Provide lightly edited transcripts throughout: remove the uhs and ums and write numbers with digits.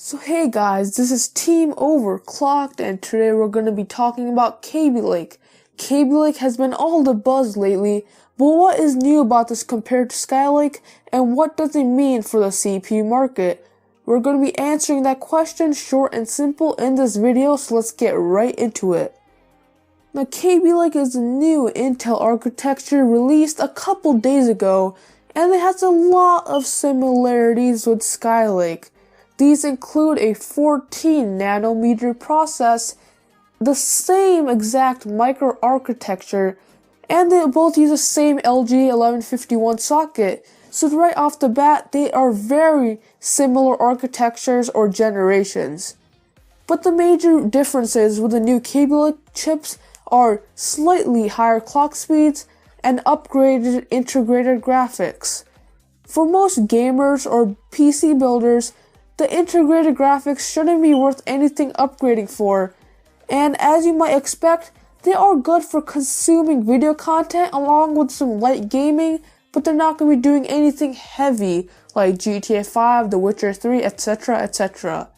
So hey guys, this is TeamOverclocked, and today we're going to be talking about Kabylake. Kabylake has been all the buzz lately, but what is new about this compared to Skylake, and what does it mean for the CPU market? We're going to be answering that question short and simple in this video, so let's get right into it. Now Kabylake is a new Intel architecture released a couple days ago, and it has a lot of similarities with Skylake. These include a 14nm process, the same exact microarchitecture, and they both use the same LG1151 socket. So right off the bat, they are very similar architectures or generations. But the major differences with the new Kabylake chips are slightly higher clock speeds and upgraded integrated graphics. For most gamers or PC builders, the integrated graphics shouldn't be worth anything upgrading for, and as you might expect, they are good for consuming video content along with some light gaming, but they're not going to be doing anything heavy like GTA 5, The Witcher 3, etc, etc.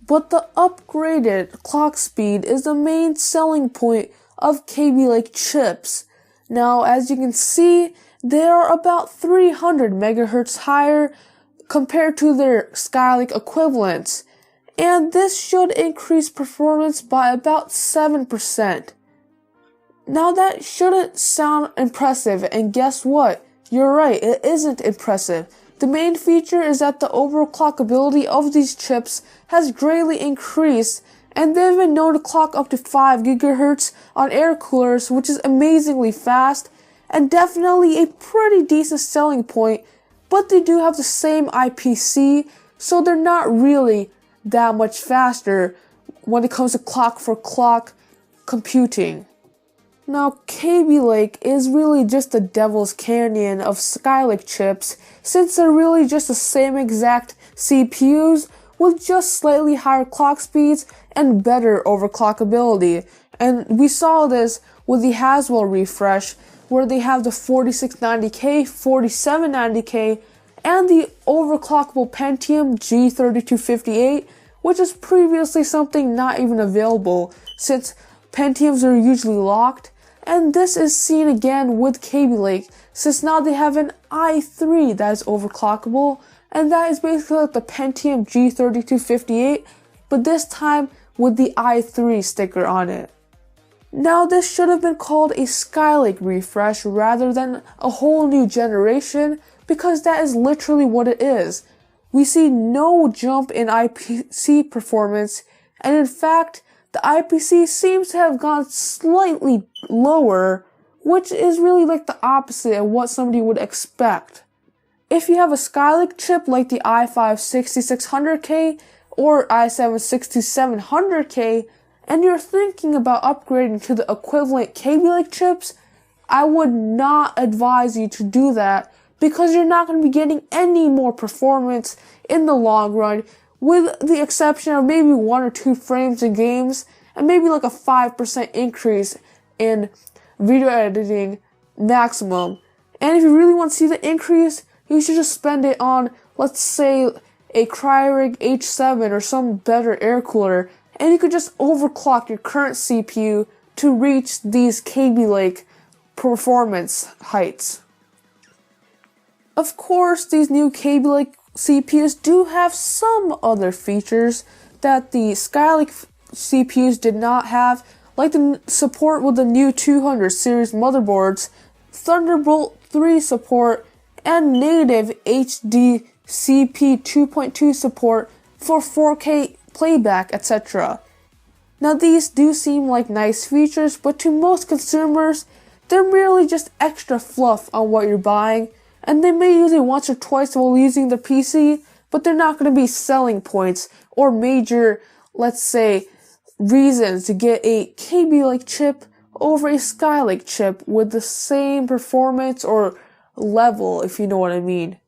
But the upgraded clock speed is the main selling point of Kabylake chips. Now, as you can see, they are about 300 MHz higher compared to their Skylake equivalents, and this should increase performance by about 7%. Now that shouldn't sound impressive, and guess what? You're right, it isn't impressive. The main feature is that the overclockability of these chips has greatly increased, and they've been known to clock up to 5 GHz on air coolers, which is amazingly fast, and definitely a pretty decent selling point. But they do have the same IPC, so they're not really that much faster when it comes to clock for clock computing. Now, Kabylake is really just the devil's canyon of Skylake chips, since they're really just the same exact CPUs with just slightly higher clock speeds and better overclockability. And we saw this with the Haswell refresh, where they have the 4690K, 4790K, and the overclockable Pentium G3258, which is previously something not even available, since Pentiums are usually locked. And this is seen again with Kabylake, since now they have an i3 that is overclockable, and that is basically like the Pentium G3258, but this time with the i3 sticker on it. Now this should have been called a Skylake refresh rather than a whole new generation, because that is literally what it is. We see no jump in IPC performance, and in fact, the IPC seems to have gone slightly lower, which is really like the opposite of what somebody would expect. If you have a Skylake chip like the i5 6600K or i7 6700K, and you're thinking about upgrading to the equivalent Kabylake chips, I would not advise you to do that, because you're not going to be getting any more performance in the long run, with the exception of maybe 1 or 2 frames in games, and maybe like a 5% increase in video editing maximum. And if you really want to see the increase, you should just spend it on, let's say, a Cryorig H7 or some better air cooler, and you could just overclock your current CPU to reach these Kabylake performance heights. Of course, these new Kabylake CPUs do have some other features that the Skylake CPUs did not have, like the support with the new 200 series motherboards, Thunderbolt 3 support, and native HD CP 2.2 support for 4K playback, etc. Now these do seem like nice features, but to most consumers, they're merely just extra fluff on what you're buying, and they may use it once or twice while using the PC, but they're not going to be selling points or major, let's say, reasons to get a Kabylake chip over a Skylake chip with the same performance or level, if you know what I mean.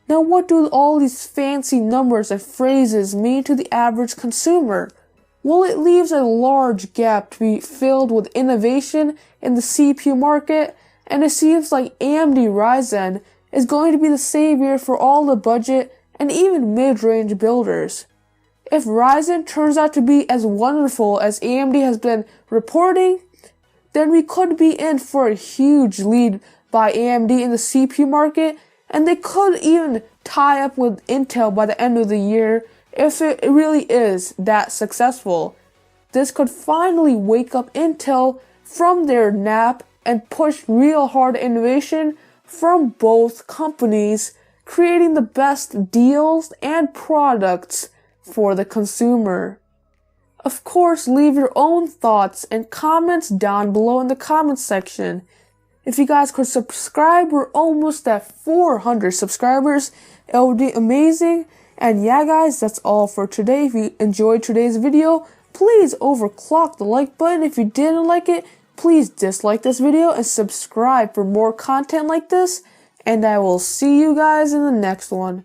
Now, what do all these fancy numbers and phrases mean to the average consumer? Well, it leaves a large gap to be filled with innovation in the CPU market, and it seems like AMD Ryzen is going to be the savior for all the budget and even mid-range builders. If Ryzen turns out to be as wonderful as AMD has been reporting, then we could be in for a huge lead by AMD in the CPU market, and they could even tie up with Intel by the end of the year if it really is that successful. This could finally wake up Intel from their nap and push real hard innovation from both companies, creating the best deals and products for the consumer. Of course, leave your own thoughts and comments down below in the comments section. If you guys could subscribe, we're almost at 400 subscribers. It would be amazing. And yeah guys, that's all for today. If you enjoyed today's video, please overclock the like button. If you didn't like it, please dislike this video and subscribe for more content like this. And I will see you guys in the next one.